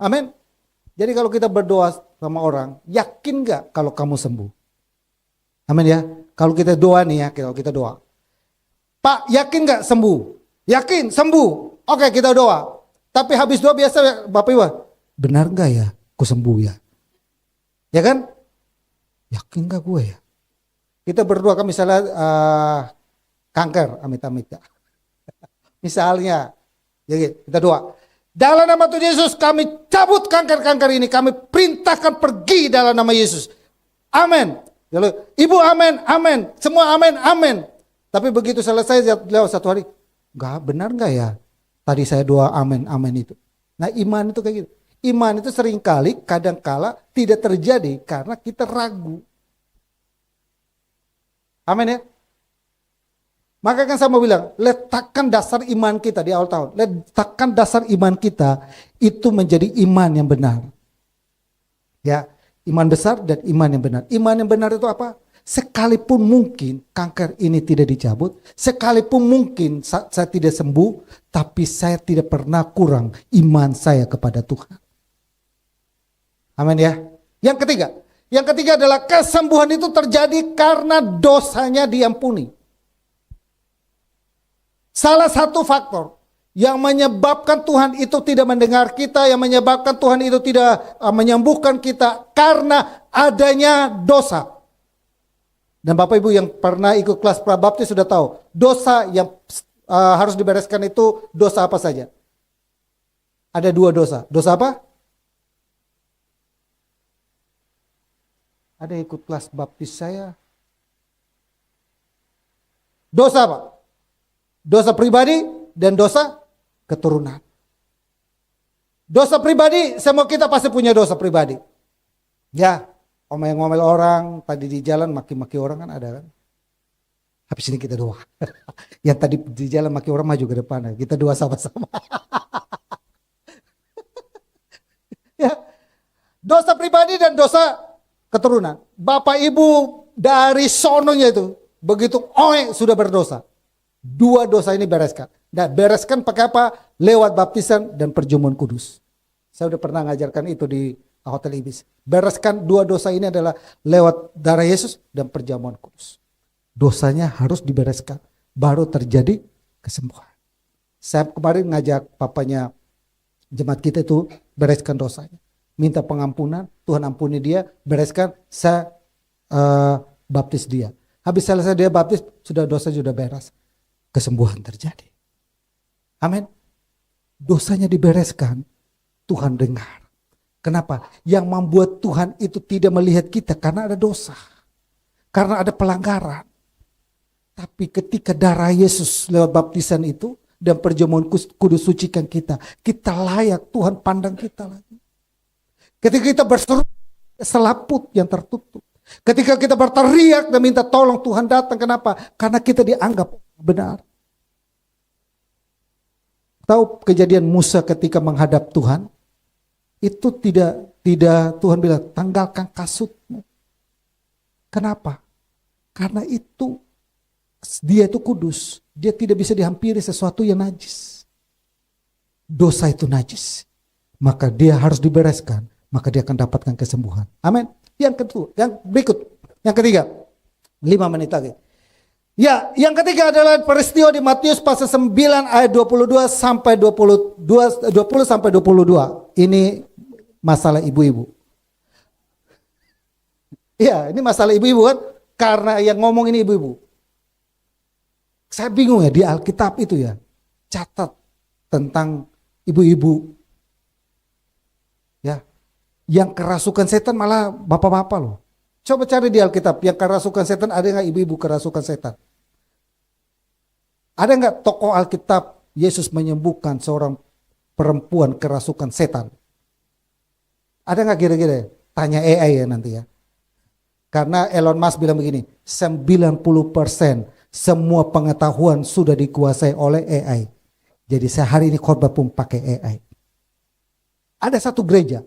Amin. Jadi kalau kita berdoa sama orang, yakin gak kalau kamu sembuh? Amin ya. Kalau kita doa nih ya, kalau kita doa. Pak, yakin gak sembuh? Yakin, sembuh. Oke, kita doa. Tapi habis doa biasa Bapak Ibu, benar gak ya aku sembuh ya? Ya kan? Yakin gak gue ya? Kita berdua kan misalnya kanker, amit-amit ya. Misalnya, ya kita doa. Dalam nama Tuhan Yesus kami cabut kanker-kanker ini. Kami perintahkan pergi dalam nama Yesus. Amin. Lalu, Ibu amin, amin. Semua amin, amin. Tapi begitu selesai lewat satu hari. Benar gak ya? Tadi saya doa amin, amin itu. Nah iman itu kayak gitu. Iman itu seringkali kadangkala tidak terjadi karena kita ragu. Amin ya. Maka kan saya mau bilang, letakkan dasar iman kita di awal tahun. Letakkan dasar iman kita itu menjadi iman yang benar. Ya, iman besar dan iman yang benar. Iman yang benar itu apa? Sekalipun mungkin kanker ini tidak dicabut, sekalipun mungkin saya tidak sembuh, tapi saya tidak pernah kurang iman saya kepada Tuhan. Amin ya. Yang ketiga adalah kesembuhan itu terjadi karena dosanya diampuni. Salah satu faktor yang menyebabkan Tuhan itu tidak mendengar kita, yang menyebabkan Tuhan itu tidak menyembuhkan kita karena adanya dosa. Dan Bapak Ibu yang pernah ikut kelas prabaptis sudah tahu, dosa yang harus dibereskan itu dosa apa saja? Ada 2 dosa. Dosa apa? Ada ikut kelas baptis saya. Dosa apa? Dosa pribadi dan dosa keturunan. Dosa pribadi, semua kita pasti punya dosa pribadi. Ya, ngomel-ngomel orang, tadi di jalan maki-maki orang kan ada kan. Habis ini kita doa. Yang tadi di jalan maki orang maju ke depan, kita doa sama-sama. Ya, dosa pribadi dan dosa keturunan. Bapak Ibu dari sononya itu, begitu sudah berdosa. 2 dosa ini bereskan. Nah, bereskan pakai apa? Lewat baptisan dan perjamuan kudus. Saya udah pernah ngajarkan itu di Hotel Ibis. Bereskan 2 dosa ini adalah lewat darah Yesus dan perjamuan kudus. Dosanya harus dibereskan. Baru terjadi kesembuhan. Saya kemarin ngajak papanya jemaat kita itu bereskan dosanya. Minta pengampunan, Tuhan ampuni dia, bereskan, saya baptis dia. Habis selesai dia baptis, dosa sudah beres. Kesembuhan terjadi. Amin. Dosanya dibereskan, Tuhan dengar. Kenapa? Yang membuat Tuhan itu tidak melihat kita karena ada dosa. Karena ada pelanggaran. Tapi ketika darah Yesus lewat baptisan itu dan perjamuan kudus sucikan kita, kita layak Tuhan pandang kita lagi. Ketika kita berseru, selaput yang tertutup. Ketika kita berteriak dan minta tolong, Tuhan datang. Kenapa? Karena kita dianggap benar. Tahu kejadian Musa ketika menghadap Tuhan? Itu tidak Tuhan bilang, tanggalkan kasutmu. Kenapa? Karena itu dia itu kudus. Dia tidak bisa dihampiri sesuatu yang najis. Dosa itu najis. Maka dia harus dibereskan. Maka dia akan dapatkan kesembuhan. Amin. Yang ketiga. 5 menit lagi. Ya, yang ketiga adalah peristiwa di Matius pasal 9 ayat 22 sampai 20 sampai 22. Ini masalah ibu-ibu. Iya, ini masalah ibu-ibu kan? Karena yang ngomong ini ibu-ibu. Saya bingung ya di Alkitab itu ya. Catat tentang ibu-ibu. Ya. Yang kerasukan setan malah bapak-bapak loh. Coba cari di Alkitab, yang kerasukan setan ada nggak ibu-ibu kerasukan setan? Ada nggak tokoh Alkitab Yesus menyembuhkan seorang perempuan kerasukan setan? Ada nggak kira-kira? Tanya AI ya nanti ya. Karena Elon Musk bilang begini, 90% semua pengetahuan sudah dikuasai oleh AI. Jadi saya hari ini khotbah pun pakai AI. Ada satu gereja,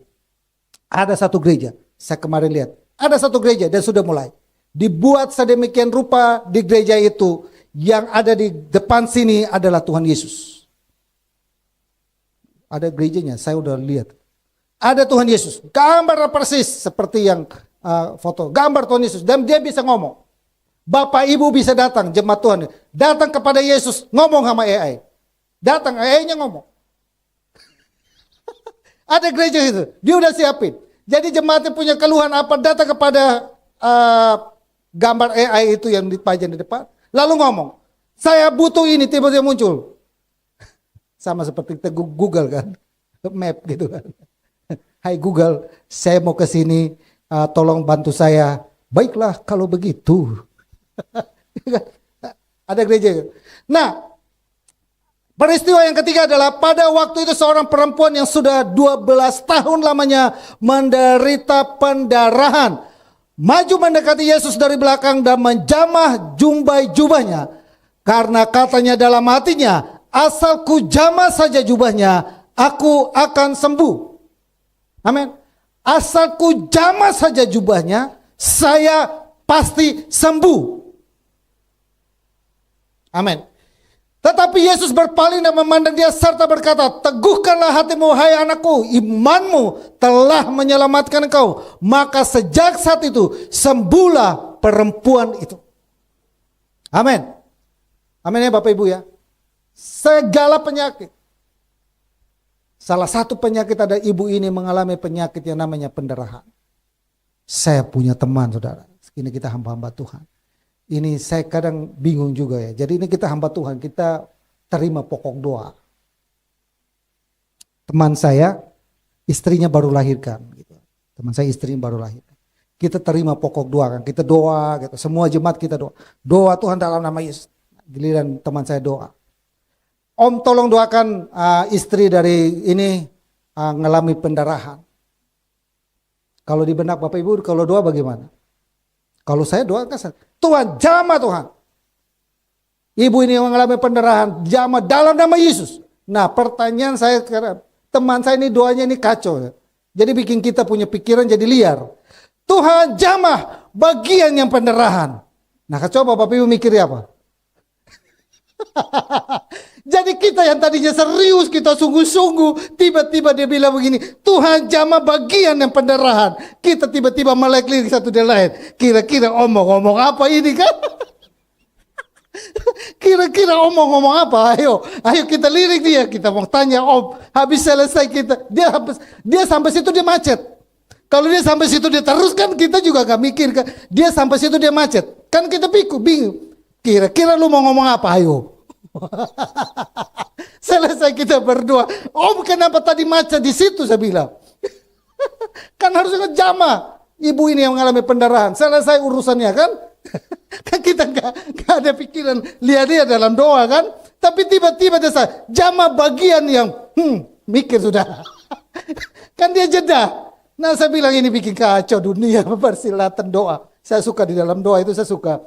saya kemarin lihat. Ada satu gereja dan sudah mulai. Dibuat sedemikian rupa di gereja itu. Yang ada di depan sini adalah Tuhan Yesus. Ada gerejanya, saya udah lihat. Ada Tuhan Yesus. Gambar persis seperti yang foto. Gambar Tuhan Yesus. Dan dia bisa ngomong. Bapak Ibu bisa datang, jemaat Tuhan. Datang kepada Yesus, ngomong sama AI. Datang, AI-nya ngomong. Ada gereja itu. Dia udah siapin. Jadi jemaatnya punya keluhan apa, datang kepada gambar AI itu yang dipajang di depan, lalu ngomong, saya butuh ini, tiba-tiba muncul. Sama seperti kita Google kan, map gitu kan. Hai Google, saya mau ke sini, tolong bantu saya. Baiklah kalau begitu. Ada gereja. Nah, peristiwa yang ketiga adalah pada waktu itu seorang perempuan yang sudah 12 tahun lamanya menderita pendarahan maju mendekati Yesus dari belakang dan menjamah jumbai jubahnya. Karena katanya dalam hatinya, asal ku jamah saja jubahnya, aku akan sembuh. Amin. Asal ku jamah saja jubahnya, saya pasti sembuh. Amin. Tetapi Yesus berpaling dan memandang dia serta berkata, teguhkanlah hatimu hai anakku, imanmu telah menyelamatkan engkau. Maka sejak saat itu sembuhlah perempuan itu. Amin. Amin ya Bapak Ibu ya. Segala penyakit. Salah satu penyakit ada ibu ini mengalami penyakit yang namanya pendarahan. Saya punya teman saudara, ini kita hamba-hamba Tuhan. Ini saya kadang bingung juga ya. Jadi ini kita hamba Tuhan, kita terima pokok doa. Teman saya, istrinya baru lahirkan. Gitu. Teman saya istrinya baru lahirkan. Kita terima pokok doa kan, kita doa gitu. Semua jemaat kita doa. Doa Tuhan dalam nama Yesus. Giliran teman saya doa. Om tolong doakan istri dari ini ngalami pendarahan. Kalau di benak Bapak Ibu, kalau doa bagaimana? Kalau saya doakan, Tuhan jamah Tuhan. Ibu ini yang mengalami pendarahan, jamah dalam nama Yesus. Nah pertanyaan saya, teman saya ini doanya ini kacau. Jadi bikin kita punya pikiran jadi liar. Tuhan jamah bagian yang pendarahan. Nah coba Bapak Ibu mikirnya apa? Jadi kita yang tadinya serius, kita sungguh-sungguh, tiba-tiba dia bilang begini, Tuhan jamah bagian yang pendarahan. Kita tiba-tiba melek lirik satu dan lain. Kira-kira omong-omong apa ini kan? Kira-kira omong-omong apa? Ayo kita lirik dia. Kita mau tanya Om. Habis selesai kita, dia sampai situ dia macet. Kalau dia sampai situ dia teruskan, kita juga gak mikir kan. Dia sampai situ dia macet. Kan kita bingung. Kira-kira lu mau ngomong apa? Ayo. Selesai kita berdoa. Om kenapa tadi macet di situ saya bilang. Kan harusnya jamah. Ibu ini yang mengalami pendarahan. Selesai urusannya kan. Kan kita gak ada pikiran lihat dia dalam doa kan. Tapi tiba-tiba dia jamah bagian yang mikir sudah. Kan dia jeda. Nah saya bilang ini bikin kacau dunia persilatan doa. Saya suka di dalam doa itu saya suka.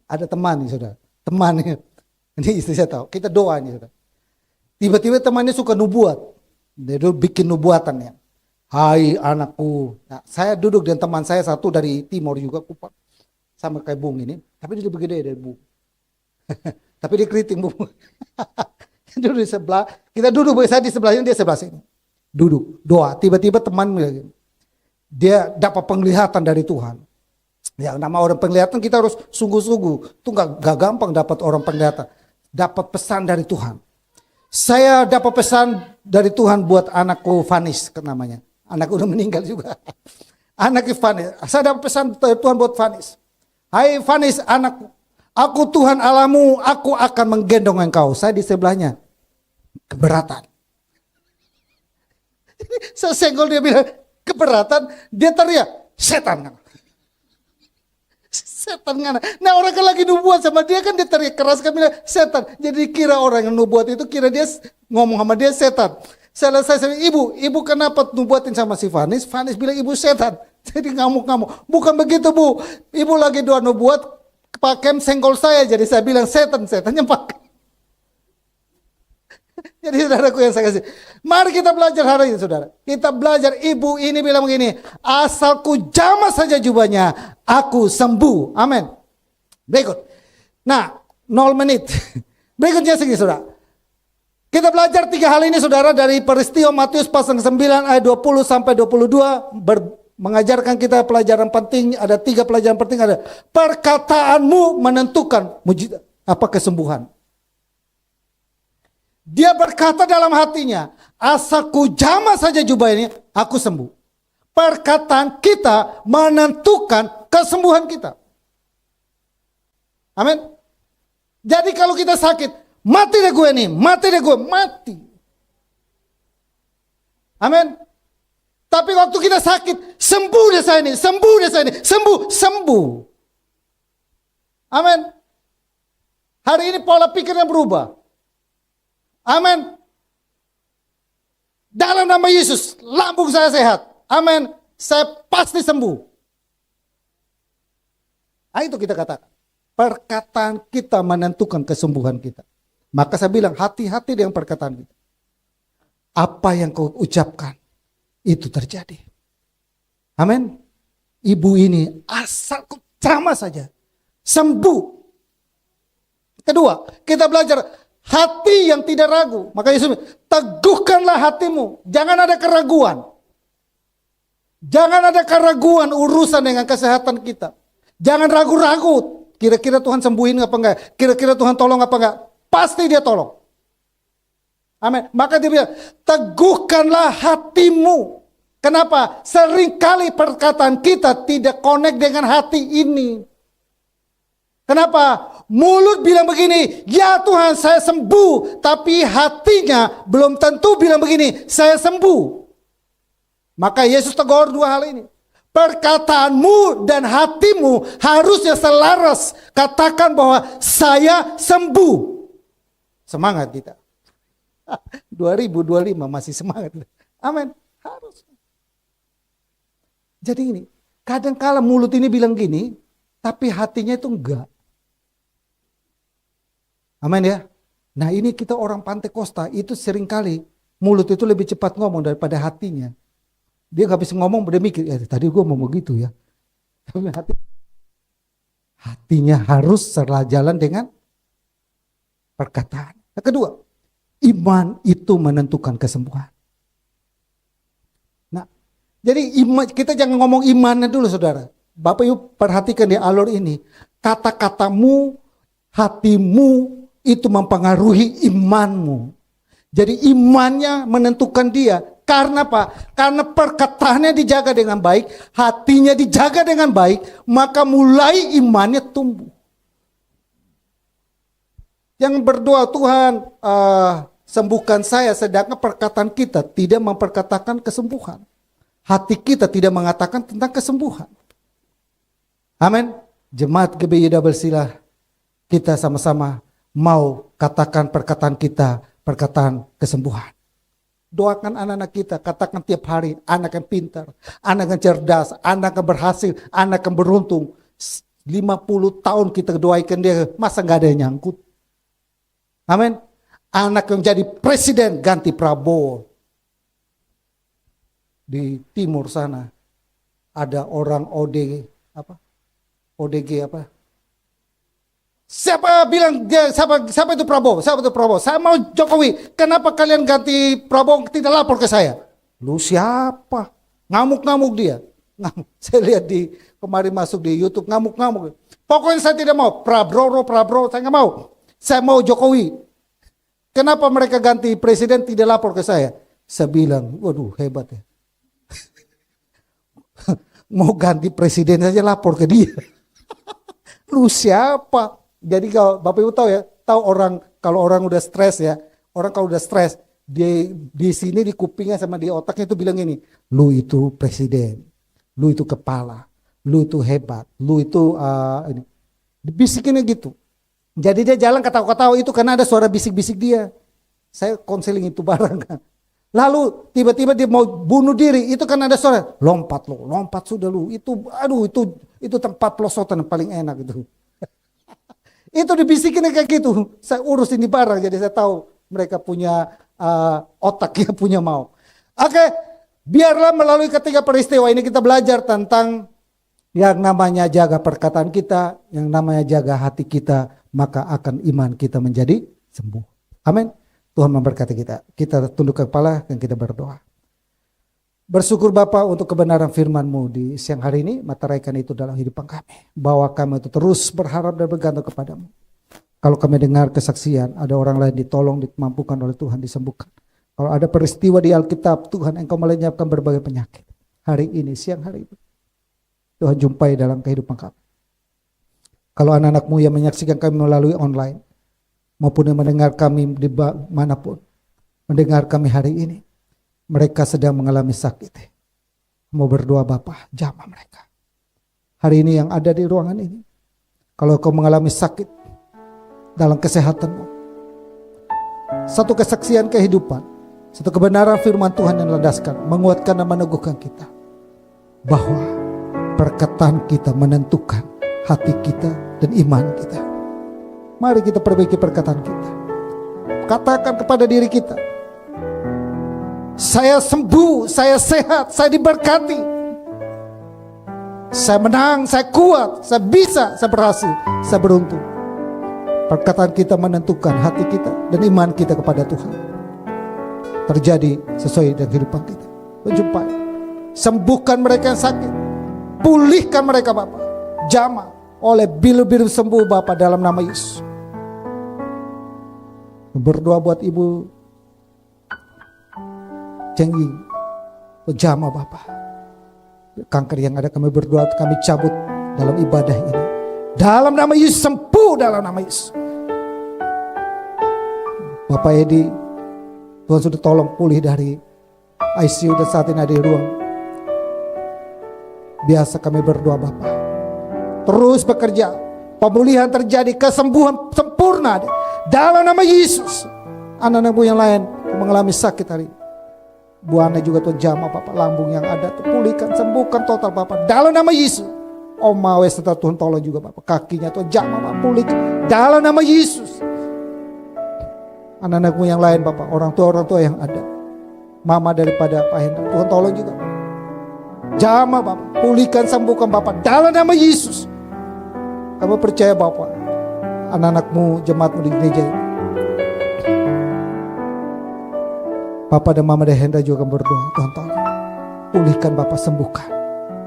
Ada teman nih saudara. Teman nih. Ini istri saya tahu, kita doa nih. Tiba-tiba temannya suka nubuat. Dia bikin nubuatannya. Hai anakku. Nah, saya duduk dengan teman saya satu dari timur juga, Kupang. Sama kayak Bung ini. Tapi dia lebih gede dari Bung. Tapi dia keriting Bung. Duduk di sebelah. Kita duduk, saya di sebelahnya, dia sebelah sini. Duduk, doa. Tiba-tiba teman dia dapat penglihatan dari Tuhan. Ya nama orang penglihatan kita harus sungguh-sungguh. Itu gak gampang dapat orang penglihatan. Dapat pesan dari Tuhan. Saya dapat pesan dari Tuhan buat anakku Vanis namanya. Anakku udah meninggal juga. Anakku Vanis. Saya dapat pesan dari Tuhan buat Vanis. Hai Vanis anakku. Aku Tuhan Allahmu. Aku akan menggendong engkau. Saya di sebelahnya. Keberatan. Saya senggol dia bilang keberatan. Dia teriak. Setan. Setan ngana. Nah orang kan lagi nubuat sama dia kan dia teriak keras kan bilang setan. Jadi kira orang yang nubuat itu kira dia ngomong sama dia setan. Selesai saya ibu kenapa nubuatin sama si Vanis? Vanis bilang ibu setan. Jadi ngamuk-ngamuk. Bukan begitu Bu. Ibu lagi doa nubuat pakai senggol saya. Jadi saya bilang setannya pakai. Jadi saudaraku yang saya kasih. Mari kita belajar hari ini saudara. Kita belajar ibu ini bilang begini. Asalku jamah saja jubahnya. Aku sembuh. Amin. Berikut. Nah 0 menit. Berikutnya segini saudara. Kita belajar 3 hal ini saudara. Dari peristiwa Matius pasal 9 ayat 20 sampai 22. Mengajarkan kita pelajaran penting. Ada 3 pelajaran penting. Ada perkataanmu menentukan mujizat apa kesembuhan. Dia berkata dalam hatinya, asalku jamah saja jubah ini, aku sembuh. perkataan kita menentukan kesembuhan kita. Amin. Jadi kalau kita sakit, mati deh gue nih, mati deh gue, mati. Amin. Tapi waktu kita sakit, sembuh deh saya ini, sembuh deh saya ini, sembuh. Amin. Hari ini pola pikirnya berubah. Amin. Dalam nama Yesus, lambung saya sehat. Amin. Saya pasti sembuh. Nah, itu kita katakan. Perkataan kita menentukan kesembuhan kita. Maka saya bilang hati-hati dengan perkataan kita. Apa yang kau ucapkan, itu terjadi. Amin. Ibu ini asal kau ceramah saja, sembuh. Kedua, kita belajar hati yang tidak ragu. Maka Yesus bilang, teguhkanlah hatimu. Jangan ada keraguan. Jangan ada keraguan urusan dengan kesehatan kita. Jangan ragu-ragu. Kira-kira Tuhan sembuhin apa enggak? Kira-kira Tuhan tolong apa enggak? Pasti dia tolong. Amin. Maka dia bilang, teguhkanlah hatimu. Kenapa? Seringkali perkataan kita tidak connect dengan hati ini. Kenapa? Mulut bilang begini, ya Tuhan saya sembuh. Tapi hatinya belum tentu bilang begini, saya sembuh. Maka Yesus tegur dua hal ini. Perkataanmu dan hatimu harusnya selaras. Katakan bahwa saya sembuh. Semangat kita. 2025 masih semangat. Amin. Harus. Jadi ini, kadang-kala mulut ini bilang gini, tapi hatinya itu enggak. Amin ya. Nah ini kita orang Pantekosta itu seringkali mulut itu lebih cepat ngomong daripada hatinya. Dia gak bisa ngomong, dia mikir, tadi gue mau begitu ya. Hatinya harus sejalan dengan perkataan. Yang kedua, iman itu menentukan kesembuhan. Nah, jadi iman, kita jangan ngomong imannya dulu saudara. Bapak Ibu perhatikan di alur ini. Kata-katamu, hatimu itu mempengaruhi imanmu. Jadi imannya menentukan dia. Karena apa? Karena perkataannya dijaga dengan baik, hatinya dijaga dengan baik, maka mulai imannya tumbuh. Yang berdoa, Tuhan sembuhkan saya, sedangkan perkataan kita tidak memperkatakan kesembuhan. Hati kita tidak mengatakan tentang kesembuhan. Amin. Jemaat GBI Double Sila, kita sama-sama mau katakan perkataan kita, perkataan kesembuhan. Doakan anak-anak kita, katakan tiap hari, anak yang pintar, anak yang cerdas, anak yang berhasil, anak yang beruntung. 50 tahun kita doakan dia, masa gak ada yang nyangkut? Amin. Anak yang jadi presiden, ganti Prabowo. Di timur sana, ada orang ODG apa? Siapa bilang dia siapa itu Prabowo? Siapa itu Prabowo? Saya mau Jokowi. Kenapa kalian ganti Prabowo tidak lapor ke saya? Lu siapa? Ngamuk-ngamuk dia. Saya lihat di kemarin masuk di YouTube ngamuk-ngamuk. Pokoknya saya tidak mau Prabowo, saya nggak mau. Saya mau Jokowi. Kenapa mereka ganti presiden tidak lapor ke saya? Saya bilang, waduh hebat ya. Mau ganti presiden saja lapor ke dia. Lu siapa? Jadi kalau Bapak Ibu tahu ya, kalau orang udah stres ya, orang kalau udah stres, di sini di kupingnya sama di otaknya itu bilang ini, lu itu presiden, lu itu kepala, lu itu hebat, lu itu ini. Bisikinnya gitu. Jadi dia jalan ketawa-ketawa itu karena ada suara bisik-bisik dia. Saya konseling itu bareng kan. Lalu tiba-tiba dia mau bunuh diri, itu kan ada suara, lompat sudah lu, itu tempat pelosotan yang paling enak itu. Itu dibisikin kayak gitu. Saya urus ini barang, jadi saya tahu mereka punya otaknya punya mau. Oke, biarlah melalui ketiga peristiwa ini kita belajar tentang yang namanya jaga perkataan kita, yang namanya jaga hati kita, maka akan iman kita menjadi sembuh. Amin. Tuhan memberkati kita. Kita tunduk kepala dan kita berdoa. Bersyukur Bapa untuk kebenaran firman-Mu di siang hari ini. Materaikan itu dalam hidupan kami. Bahwa kami itu terus berharap dan bergantung kepadamu. Kalau kami dengar kesaksian, ada orang lain ditolong, dimampukan oleh Tuhan, disembuhkan. Kalau ada peristiwa di Alkitab, Tuhan Engkau melenyapkan berbagai penyakit. hari ini, siang hari ini. Tuhan jumpai dalam kehidupan kami. Kalau anak-anakmu yang menyaksikan kami melalui online, maupun yang mendengar kami di manapun, mendengar kami hari ini, mereka sedang mengalami sakit. Mau berdoa Bapa, jamah mereka. Hari ini yang ada di ruangan ini, kalau kau mengalami sakit dalam kesehatanmu, satu kesaksian kehidupan, satu kebenaran firman Tuhan yang landaskan, menguatkan dan meneguhkan kita, bahwa perkataan kita menentukan hati kita dan iman kita. Mari kita perbaiki perkataan kita. Katakan kepada diri kita, saya sembuh, saya sehat, saya diberkati, saya menang, saya kuat, saya bisa, saya berhasil, saya beruntung. Perkataan kita menentukan hati kita dan iman kita kepada Tuhan. Terjadi sesuai dengan kehidupan kita. Menjumpai, sembuhkan mereka yang sakit, pulihkan mereka Bapa, jamah oleh bilu-bilu sembuh Bapa dalam nama Yesus. Berdoa buat Ibu Cenggi, jamah Bapa, kanker yang ada kami berdoa, kami cabut dalam ibadah ini. Dalam nama Yesus, sembuh dalam nama Yesus. Bapak Edi, Tuhan sudah tolong pulih dari ICU dan saat ini ada di ruang biasa. Kami berdoa Bapak, terus bekerja, pemulihan terjadi, kesembuhan sempurna dalam nama Yesus. Anak-anakmu yang lain mengalami sakit hari ini, Bu Ana juga Tuhan jamah Bapak, lambung yang ada pulihkan, sembuhkan total Bapak dalam nama Yesus. Oma serta Tuhan tolong juga Bapak, kakinya Tuhan jamah Bapak, pulihkan dalam nama Yesus. Anak-anakmu yang lain Bapak, orang tua yang ada, mama daripada Pak Hendra, Tuhan tolong juga jamah Bapak, pulihkan, sembuhkan Bapak dalam nama Yesus. Kamu percaya Bapak, anak-anakmu, jemaatmu di gereja ini, Bapak dan Mama Hendra juga akan berdoa, Tuhan tolong pulihkan Bapak, sembuhkan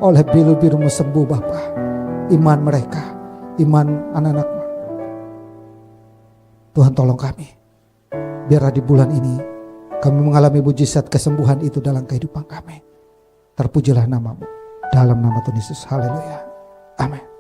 oleh biru-birumu, sembuh Bapak iman mereka, iman anak-anakmu. Tuhan tolong kami, biarlah di bulan ini kami mengalami mujizat kesembuhan itu dalam kehidupan kami. Terpujilah namamu, dalam nama Tuhan Yesus, haleluya, amin.